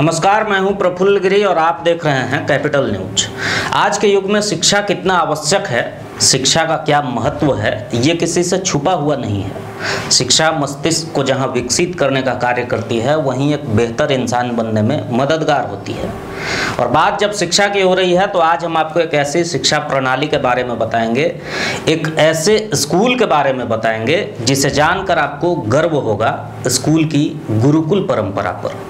नमस्कार, मैं हूं प्रफुल्ल गिरी और आप देख रहे हैं कैपिटल न्यूज। आज के युग में शिक्षा कितना आवश्यक है, शिक्षा का क्या महत्व है, ये किसी से छुपा हुआ नहीं है। शिक्षा मस्तिष्क को जहां विकसित करने का कार्य करती है, वहीं एक बेहतर इंसान बनने में मददगार होती है। और बात जब शिक्षा की हो रही है तो आज हम आपको एक ऐसी शिक्षा प्रणाली के बारे में बताएंगे, एक ऐसे स्कूल के बारे में बताएंगे जिसे जानकर आपको गर्व होगा, स्कूल की गुरुकुल परंपरा पर।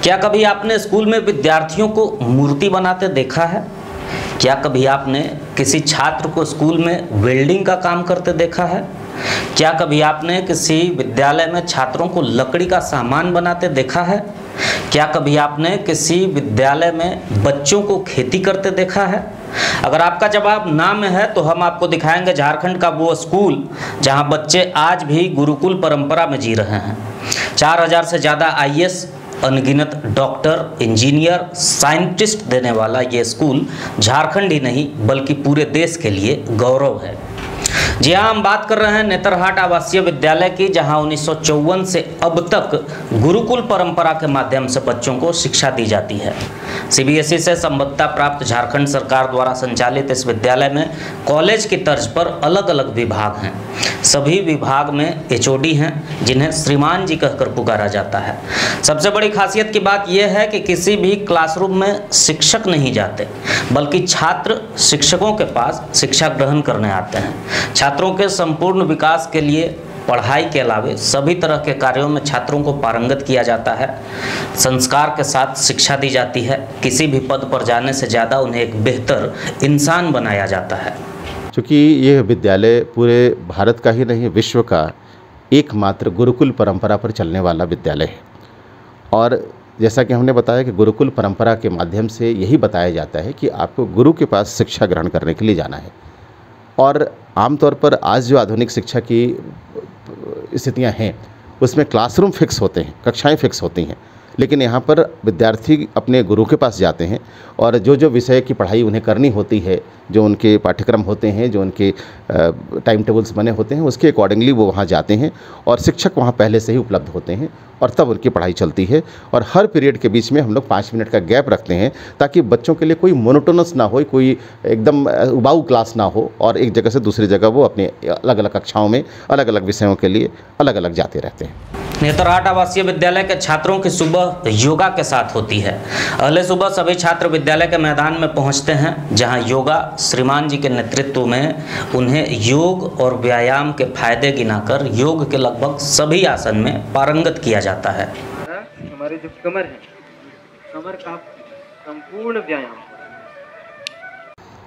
क्या कभी आपने स्कूल में विद्यार्थियों को मूर्ति बनाते देखा है? क्या कभी आपने किसी छात्र को स्कूल में वेल्डिंग का काम करते देखा है? क्या कभी आपने किसी विद्यालय में छात्रों को लकड़ी का सामान बनाते देखा है? क्या कभी आपने किसी विद्यालय में बच्चों को खेती करते देखा है? अगर आपका जवाब ना में है तो हम आपको दिखाएंगे झारखंड का वो स्कूल जहां बच्चे आज भी गुरुकुल परंपरा में जी रहे हैं। 4000 से ज़्यादा IAS, अनगिनत डॉक्टर, इंजीनियर, साइंटिस्ट देने वाला ये स्कूल झारखंड ही नहीं बल्कि पूरे देश के लिए गौरव है। जी हाँ, हम बात कर रहे हैं नेतरहाट आवासीय विद्यालय की, जहां 1954 से अब तक गुरुकुल परंपरा के माध्यम से बच्चों को शिक्षा दी जाती है। CBSE से संबद्धता प्राप्त झारखंड सरकार द्वारा संचालित इस विद्यालय में कॉलेज की तर्ज पर अलग अलग विभाग हैं। सभी विभाग में HOD हैं जिन्हें श्रीमान जी कहकर पुकारा जाता है। सबसे बड़ी खासियत की बात यह है कि किसी भी क्लासरूम में शिक्षक नहीं जाते, बल्कि छात्र शिक्षकों के पास शिक्षा ग्रहण करने आते हैं। छात्रों के संपूर्ण विकास के लिए पढ़ाई के अलावे सभी तरह के कार्यों में छात्रों को पारंगत किया जाता है। संस्कार के साथ शिक्षा दी जाती है। किसी भी पद पर जाने से ज़्यादा उन्हें एक बेहतर इंसान बनाया जाता है। चूँकि यह विद्यालय पूरे भारत का ही नहीं, विश्व का एकमात्र गुरुकुल परंपरा पर चलने वाला विद्यालय है। और जैसा कि हमने बताया कि गुरुकुल परंपरा के माध्यम से यही बताया जाता है कि आपको गुरु के पास शिक्षा ग्रहण करने के लिए जाना है। और आमतौर पर आज जो आधुनिक शिक्षा की स्थितियां हैं, उसमें क्लासरूम फिक्स होते हैं, कक्षाएं फिक्स होती हैं, लेकिन यहाँ पर विद्यार्थी अपने गुरु के पास जाते हैं और जो जो विषय की पढ़ाई उन्हें करनी होती है, जो उनके पाठ्यक्रम होते हैं, जो उनके टाइम टेबल्स बने होते हैं, उसके अकॉर्डिंगली वो वहाँ जाते हैं और शिक्षक वहाँ पहले से ही उपलब्ध होते हैं और तब उनकी पढ़ाई चलती है। और हर पीरियड के बीच में हम लोग 5 मिनट का गैप रखते हैं ताकि बच्चों के लिए कोई मोनोटोनस ना हो, कोई एकदम उबाऊ क्लास ना हो और एक जगह से दूसरी जगह वो अपने अलग अलग कक्षाओं में अलग अलग विषयों के लिए अलग अलग जाते रहते हैं। नेतरहाट आवासीय विद्यालय के छात्रों की सुबह योगा के साथ होती है। अगले सुबह सभी छात्र विद्यालय के मैदान में पहुंचते हैं, जहां योगा श्रीमान जी के नेतृत्व में उन्हें योग और व्यायाम के फायदे गिनाकर योग के लगभग सभी आसन में पारंगत किया जाता है। हमारे जो कमर है, कमर का संपूर्ण व्यायाम।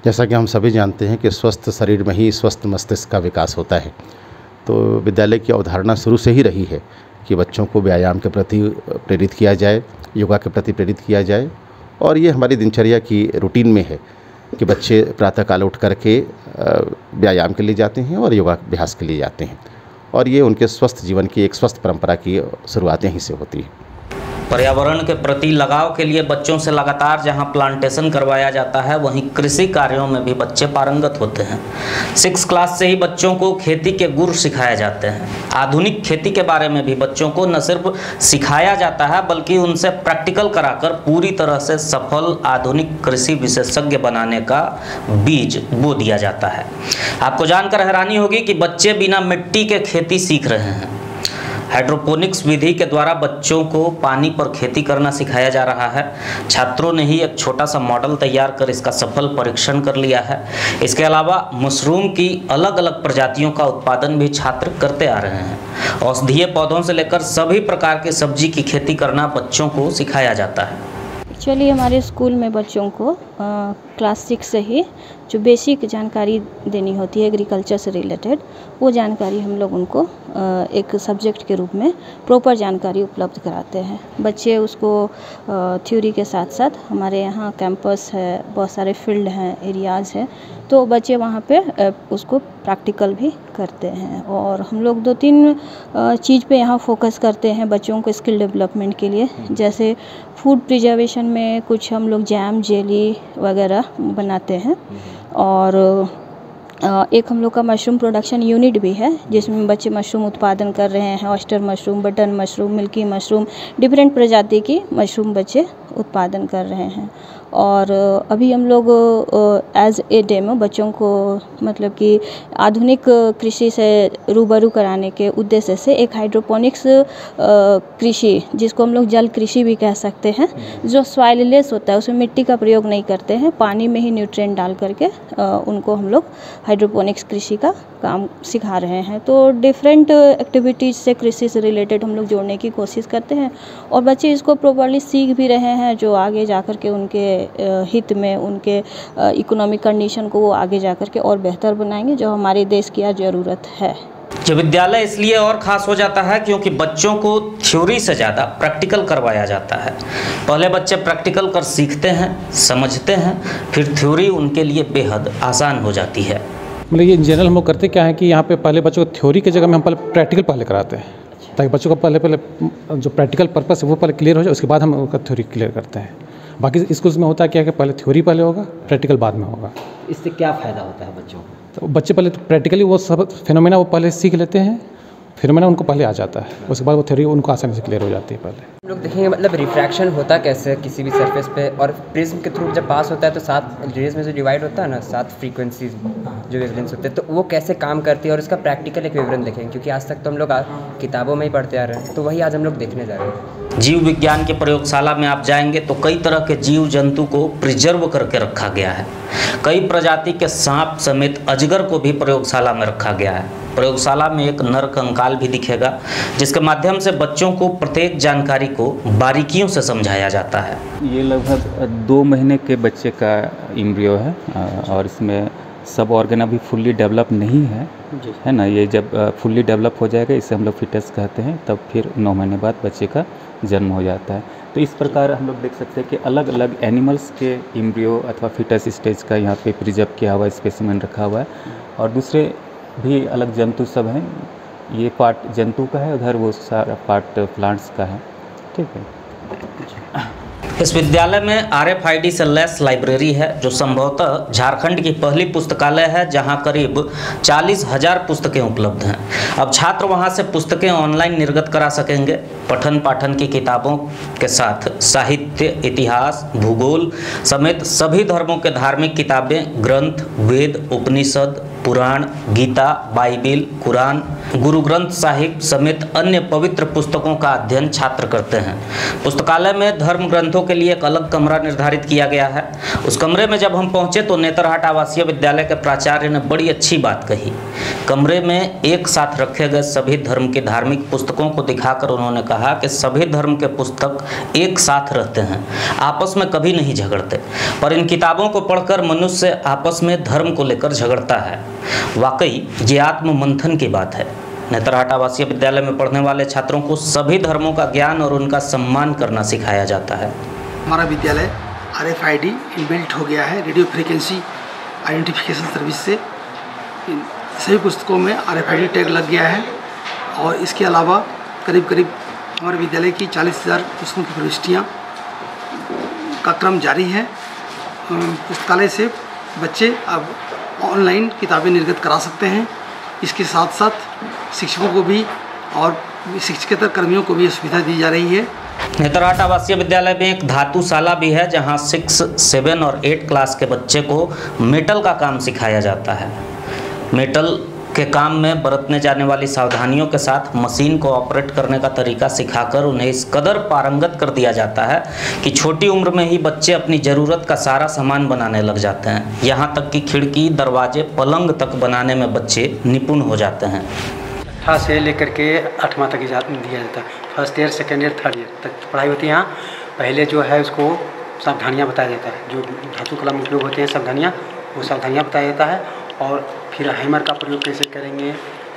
जैसा कि हम सभी जानते हैं कि स्वस्थ शरीर में ही स्वस्थ मस्तिष्क का विकास होता है, तो विद्यालय की अवधारणा शुरू से ही रही है कि बच्चों को व्यायाम के प्रति प्रेरित किया जाए, योगा के प्रति प्रेरित किया जाए। और ये हमारी दिनचर्या की रूटीन में है कि बच्चे प्रातःकाल उठ करके व्यायाम के लिए जाते हैं और योगाभ्यास के लिए जाते हैं, और ये उनके स्वस्थ जीवन की एक स्वस्थ परंपरा की शुरुआत यहीं से होती है। पर्यावरण के प्रति लगाव के लिए बच्चों से लगातार जहां प्लांटेशन करवाया जाता है, वहीं कृषि कार्यों में भी बच्चे पारंगत होते हैं। 6 क्लास से ही बच्चों को खेती के गुर सिखाए जाते हैं। आधुनिक खेती के बारे में भी बच्चों को न सिर्फ सिखाया जाता है बल्कि उनसे प्रैक्टिकल कराकर पूरी तरह से सफल आधुनिक कृषि विशेषज्ञ बनाने का बीज बो दिया जाता है। आपको जानकर हैरानी होगी कि बच्चे बिना मिट्टी के खेती सीख रहे हैं। हाइड्रोपोनिक्स विधि के द्वारा बच्चों को पानी पर खेती करना सिखाया जा रहा है। छात्रों ने ही एक छोटा सा मॉडल तैयार कर इसका सफल परीक्षण कर लिया है। इसके अलावा मशरूम की अलग अलग प्रजातियों का उत्पादन भी छात्र करते आ रहे हैं। औषधीय पौधों से लेकर सभी प्रकार की सब्जी की खेती करना बच्चों को सिखाया जाता है। एक्चुअली हमारे स्कूल में बच्चों को क्लास 6 से ही जो बेसिक जानकारी देनी होती है एग्रीकल्चर से रिलेटेड, वो जानकारी हम लोग उनको एक सब्जेक्ट के रूप में प्रॉपर जानकारी उपलब्ध कराते हैं। बच्चे उसको थ्योरी के साथ साथ, हमारे यहाँ कैंपस है, बहुत सारे फील्ड हैं, एरियाज़ हैं, तो बच्चे वहाँ पे उसको प्रैक्टिकल भी करते हैं। और हम लोग 2-3 चीज़ पे यहाँ फोकस करते हैं बच्चों को स्किल डेवलपमेंट के लिए। जैसे फूड प्रिजर्वेशन में कुछ हम लोग जैम, जेली वगैरह बनाते हैं, और एक हम लोग का मशरूम प्रोडक्शन यूनिट भी है, जिसमें बच्चे मशरूम उत्पादन कर रहे हैं। Oyster mushroom, button mushroom, milky mushroom, different प्रजाति की मशरूम बच्चे उत्पादन कर रहे हैं। और अभी हम लोग एज ए डेमो बच्चों को मतलब कि आधुनिक कृषि से रूबरू कराने के उद्देश्य से एक हाइड्रोपोनिक्स कृषि, जिसको हम लोग जल कृषि भी कह सकते हैं, जो सॉइललेस होता है, उसमें मिट्टी का प्रयोग नहीं करते हैं, पानी में ही न्यूट्रिएंट डाल करके उनको हम लोग हाइड्रोपोनिक्स कृषि का काम सिखा रहे हैं। तो डिफरेंट एक्टिविटीज़ से कृषि से रिलेटेड हम लोग जोड़ने की कोशिश करते हैं और बच्चे इसको प्रॉपर्ली सीख भी रहे हैं, जो आगे जाकर के उनके हित में, उनके इकोनॉमिक कंडीशन को वो आगे जाकर के और बेहतर बनाएंगे, जो हमारे देश की आज ज़रूरत है। ये विद्यालय इसलिए और ख़ास हो जाता है क्योंकि बच्चों को थ्योरी से ज़्यादा प्रैक्टिकल करवाया जाता है। पहले बच्चे प्रैक्टिकल कर सीखते हैं, समझते हैं, फिर थ्योरी उनके लिए बेहद आसान हो जाती है। मतलब ये इन जनरल हम लोग करते क्या है कि यहाँ पे पहले बच्चों को थ्योरी की जगह में हम पहले प्रैक्टिकल पहले कराते हैं, ताकि बच्चों का पहले जो प्रैक्टिकल पर्पस है वो पहले क्लियर हो जाए, उसके बाद हम उनका थ्योरी क्लियर करते हैं। बाकी स्कूल्स में होता है क्या है कि पहले थ्योरी पहले होगा, प्रैक्टिकल बाद में होगा। इससे क्या फ़ायदा होता है बच्चों को? तो बच्चे पहले तो प्रैक्टिकली वो सब फिनोमेना वो पहले सीख लेते हैं, फिनोमेना उनको पहले आ जाता है, उसके बाद वो थ्योरी उनको आसानी से क्लियर हो जाती है। पहले हम लोग देखेंगे मतलब रिफ्रैक्शन होता कैसे किसी भी सरफेस पे, और प्रिज्म के थ्रू जब पास होता है तो 7 रेज में जो डिवाइड होता है ना, 7 फ्रीक्वेंसीज जो वेवलेंथ होते हैं, तो वो कैसे काम करती है और इसका प्रैक्टिकल एक विवरण देखेंगे, क्योंकि आज तक तो हम लोग किताबों में ही पढ़ते आ रहे हैं, तो वही आज हम लोग देखने जा रहे हैं। जीव विज्ञान की प्रयोगशाला में आप जाएंगे तो कई तरह के जीव जंतु को प्रिजर्व करके रखा गया है। कई प्रजाति के सांप समेत अजगर को भी प्रयोगशाला में रखा गया है। प्रयोगशाला में एक नर कंकाल भी दिखेगा, जिसके माध्यम से बच्चों को प्रत्येक जानकारी को बारीकियों से समझाया जाता है। ये लगभग 2 महीने के बच्चे का एम्ब्रियो है और इसमें सब ऑर्गन अभी फुल्ली डेवलप नहीं है ना। ये जब फुल्ली डेवलप हो जाएगा, इसे हम लोग फिटस कहते हैं, तब फिर 9 महीने बाद बच्चे का जन्म हो जाता है। तो इस प्रकार हम लोग देख सकते हैं कि अलग अलग एनिमल्स के एम्ब्रियो अथवा फिटस स्टेज का यहाँ पे प्रिजर्व किया हुआ स्पेसिमेन रखा हुआ है, और दूसरे भी अलग जंतु सब हैं। ये पार्ट जंतु का है, उधर वो सारा पार्ट प्लांट्स का है। ठीक है। इस विद्यालय में RFID से लैस लाइब्रेरी है, जो संभवतः झारखंड की पहली पुस्तकालय है, जहां करीब 40,000 पुस्तकें उपलब्ध हैं। अब छात्र वहां से पुस्तकें ऑनलाइन निर्गत करा सकेंगे। पठन पाठन की किताबों के साथ साहित्य, इतिहास, भूगोल समेत सभी धर्मों के धार्मिक किताबें, ग्रंथ, वेद, उपनिषद, पुराण, गीता, बाइबिल, कुरान, गुरु ग्रंथ साहिब समेत अन्य पवित्र पुस्तकों का अध्ययन छात्र करते हैं। पुस्तकालय में धर्म ग्रंथों के लिए एक अलग कमरा निर्धारित किया गया है। उस कमरे में जब हम पहुंचे तो नेतरहाट आवासीय विद्यालय के प्राचार्य ने बड़ी अच्छी बात कही। कमरे में एक साथ रखे गए सभी धर्म की धार्मिक पुस्तकों को दिखाकर उन्होंने कहा कि सभी धर्म के पुस्तक एक साथ रहते हैं, आपस में कभी नहीं झगड़ते, पर इन किताबों को पढ़कर मनुष्य आपस में धर्म को लेकर झगड़ता है। वाकई ये आत्म मंथन की बात है। नेतरहाट आवासीय विद्यालय में पढ़ने वाले छात्रों को सभी धर्मों का ज्ञान और उनका सम्मान करना सिखाया जाता है। हमारा विद्यालय RFID इनबिल्ट हो गया है, रेडियो फ्रीक्वेंसी आइडेंटिफिकेशन सर्विस से सभी पुस्तकों में RFID टैग लग गया है। और इसके अलावा करीब हमारे विद्यालय की 40,000 पुस्तकों की प्रविष्टियाँ का क्रम जारी है। पुस्तकालय से बच्चे अब ऑनलाइन किताबें निर्गत करा सकते हैं। इसके साथ साथ शिक्षकों को भी और शिक्षकेतर कर्मियों को भी सुविधा दी जा रही है। नेतरहाट आवासीय विद्यालय में एक धातुशाला भी है, जहां 6, 7 और 8 क्लास के बच्चे को मेटल का काम सिखाया जाता है। मेटल के काम में बरतने जाने वाली सावधानियों के साथ मशीन को ऑपरेट करने का तरीका सिखाकर उन्हें इस कदर पारंगत कर दिया जाता है कि छोटी उम्र में ही बच्चे अपनी ज़रूरत का सारा सामान बनाने लग जाते हैं। यहाँ तक कि खिड़की, दरवाजे, पलंग तक बनाने में बच्चे निपुण हो जाते हैं। 6 से लेकर के 8वां तक दिया जाता है। First year, second year, third year तक पढ़ाई होती है। यहाँ पहले जो है उसको सावधानियाँ बताया जाता है, जो धातु कला में उपयोग होते हैं सावधानियाँ, वो सावधानियाँ बताया जाता है। और फिर हैमर का प्रयोग कैसे करेंगे,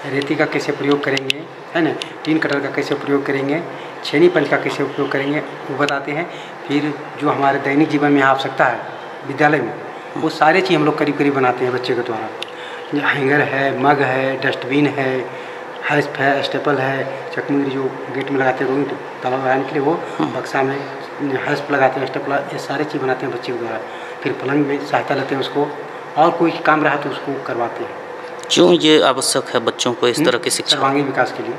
रेती का कैसे प्रयोग करेंगे, है ना, टीन कटर का कैसे प्रयोग करेंगे, छेनी पंच का कैसे उपयोग करेंगे, वो बताते हैं। फिर जो हमारे दैनिक जीवन में आवश्यकता है विद्यालय में, वो सारे चीज़ हम लोग करीब बनाते हैं बच्चे के द्वारा। हैंगर है, मग है, डस्टबिन है, हैस्प है, स्टेपल है, चकमुंडी जो गेट में लगाते हैं ताला लगाने के लिए, वो बक्सा में हैस्प लगाते हैं, स्टेपल, ये सारे चीज़ बनाते हैं बच्चे के द्वारा। फिर पलंग में सहायता लेते हैं उसको, और कोई काम रहा तो उसको करवाते हैं। क्यों ये आवश्यक है बच्चों को इस तरह की शिक्षा? सर्वांगीण विकास के लिए।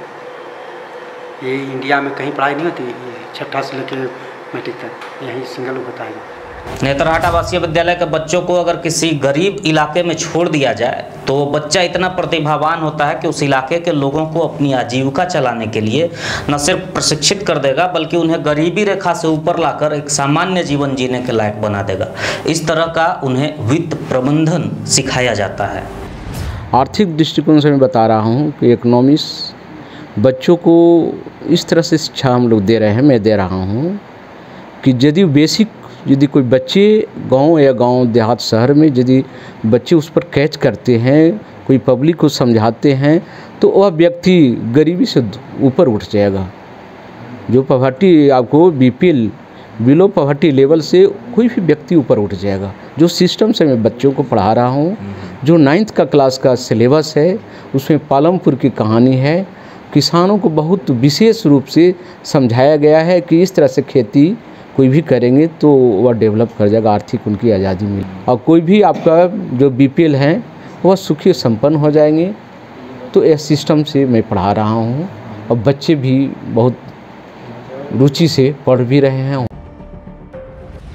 ये इंडिया में कहीं पढ़ाई नहीं होती, छठा से लेकर मैट्रिक तक यही सिंगल होता है। नेतरहाट आवासीय विद्यालय के बच्चों को अगर किसी गरीब इलाके में छोड़ दिया जाए तो वो बच्चा इतना प्रतिभावान होता है कि उस इलाके के लोगों को अपनी आजीविका चलाने के लिए न सिर्फ प्रशिक्षित कर देगा बल्कि उन्हें गरीबी रेखा से ऊपर लाकर एक सामान्य जीवन जीने के लायक बना देगा। इस तरह का उन्हें वित्त प्रबंधन सिखाया जाता है। आर्थिक दृष्टिकोण से मैं बता रहा हूँ कि इकोनॉमिक्स बच्चों को इस तरह से शिक्षा हम लोग दे रहे हैं, मैं दे रहा हूँ कि यदि कोई बच्चे गांव या गांव देहात शहर में यदि बच्चे उस पर कैच करते हैं, कोई पब्लिक को समझाते हैं, तो वह व्यक्ति गरीबी से ऊपर उठ जाएगा। जो पॉवर्टी आपको बीपीएल बिलो पॉवर्टी लेवल से कोई भी व्यक्ति ऊपर उठ जाएगा। जो सिस्टम से मैं बच्चों को पढ़ा रहा हूँ, जो 9th का क्लास का सिलेबस है उसमें पालमपुर की कहानी है, किसानों को बहुत विशेष रूप से समझाया गया है कि इस तरह से खेती कोई भी करेंगे तो वह डेवलप कर जाएगा, आर्थिक उनकी आज़ादी मिले और कोई भी आपका जो बीपीएल हैं वह सुखी संपन्न हो जाएंगे। तो इस सिस्टम से मैं पढ़ा रहा हूँ और बच्चे भी बहुत रुचि से पढ़ भी रहे हैं।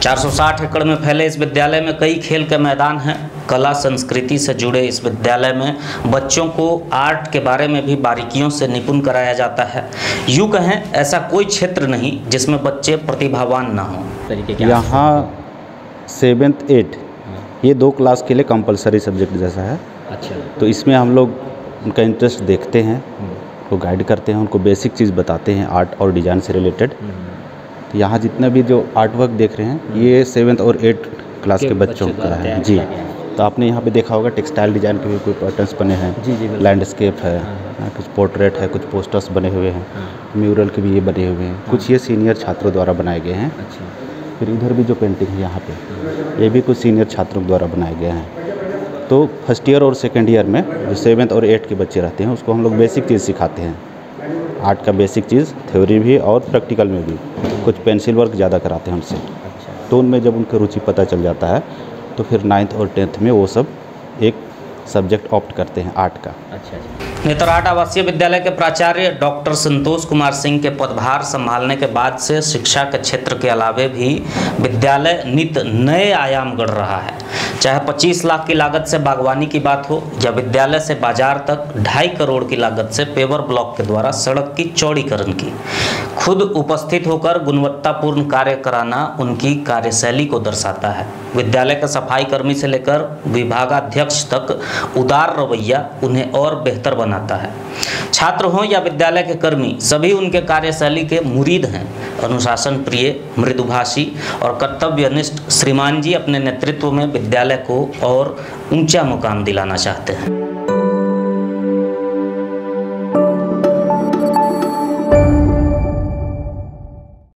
460 एकड़ में फैले इस विद्यालय में कई खेल के मैदान हैं। कला संस्कृति से जुड़े इस विद्यालय में बच्चों को आर्ट के बारे में भी बारीकियों से निपुण कराया जाता है। यूँ कहें ऐसा कोई क्षेत्र नहीं जिसमें बच्चे प्रतिभावान ना हों। यहाँ 7th 8 ये 2 क्लास के लिए कंपलसरी सब्जेक्ट जैसा है। अच्छा, तो इसमें हम लोग उनका इंटरेस्ट देखते हैं, उनको गाइड करते हैं, उनको बेसिक चीज़ बताते हैं आर्ट और डिज़ाइन से रिलेटेड। तो यहाँ जितना भी जो आर्ट वर्क देख रहे हैं ये 7th और 8th क्लास के बच्चों का है जी। तो आपने यहाँ पे देखा होगा टेक्सटाइल डिज़ाइन के भी कोई पैटर्न्स बने हैं, लैंडस्केप है, कुछ पोर्ट्रेट है, कुछ पोस्टर्स बने हुए हैं, म्यूरल के भी ये बने हुए हैं, कुछ ये सीनियर छात्रों द्वारा बनाए गए हैं। फिर इधर भी जो पेंटिंग है यहाँ पे ये भी कुछ सीनियर छात्रों द्वारा बनाए गए हैं। तो फर्स्ट ईयर और सेकेंड ईयर में जो 7th और 8th के बच्चे रहते हैं उसको हम लोग बेसिक चीज़ सिखाते हैं, आर्ट का बेसिक चीज़, थ्योरी भी और प्रैक्टिकल में भी। कुछ पेंसिल वर्क ज़्यादा कराते हैं हमसे। तो उनमें जब उनकी रुचि पता चल जाता है तो फिर 9th और 10th में वो सब एक सब्जेक्ट ऑप्ट करते हैं आर्ट का। नेतरहाट आवासीय विद्यालय के प्राचार्य डॉक्टर संतोष कुमार सिंह के पदभार संभालने के बाद से शिक्षा के क्षेत्र के अलावे भी विद्यालय नित नए आयाम गढ़ रहा है। चाहे 25 लाख की लागत से बागवानी की बात हो या विद्यालय से बाजार तक 2.5 करोड़ की लागत से पेवर ब्लॉक के द्वारा सड़क की चौड़ीकरण की। खुद उपस्थित होकर गुणवत्तापूर्ण कार्य कराना उनकी कार्यशैली को दर्शाता है। विद्यालय के सफाई कर्मी से लेकर विभागाध्यक्ष तक उदार रवैया उन्हें और बेहतर बनाता है। छात्र हों या विद्यालय के कर्मी, सभी उनके कार्यशैली के मुरीद हैं। अनुशासन प्रिय, मृदुभाषी और कर्तव्यनिष्ठ श्रीमान जी अपने नेतृत्व में विद्यालय को और ऊंचा मुकाम दिलाना चाहते हैं।